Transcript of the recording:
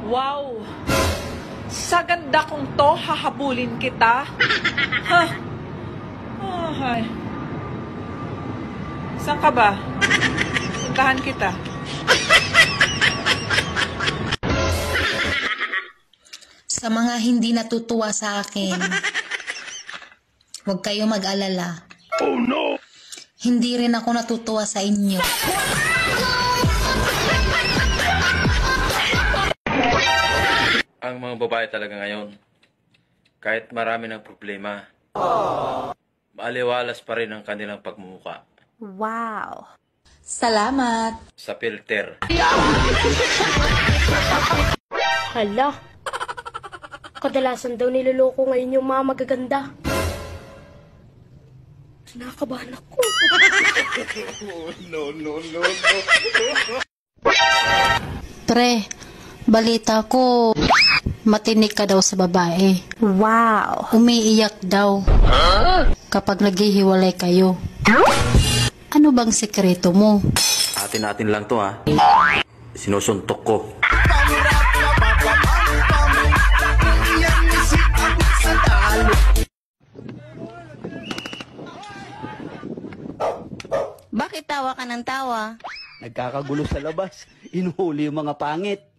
Wow! Sa ganda kong to, hahabulin kita. Ha? Ay. Saan ka ba? Puntahan kita. Sa mga hindi natutuwa sa akin, huwag kayo mag-alala. Oh no! Hindi rin ako natutuwa sa inyo. Ang mga babae talaga ngayon, kahit marami ng problema, maaliwalas pa rin ang kanilang pagmumuka. Wow! Salamat! Sa filter. Hala! Kadalasan daw niloloko ngayon yung mga magaganda. Nakakabahan ako. Pre, balita ko, matinik ka daw sa babae. Wow! Umiiyak daw kapag naghihiwalay kayo. Ano bang sekreto mo? Atin-atin lang to ha. Sinusuntok ko. Bakit tawa ka ng tawa? Nagkakagulo sa labas. Inuhuli yung mga pangit.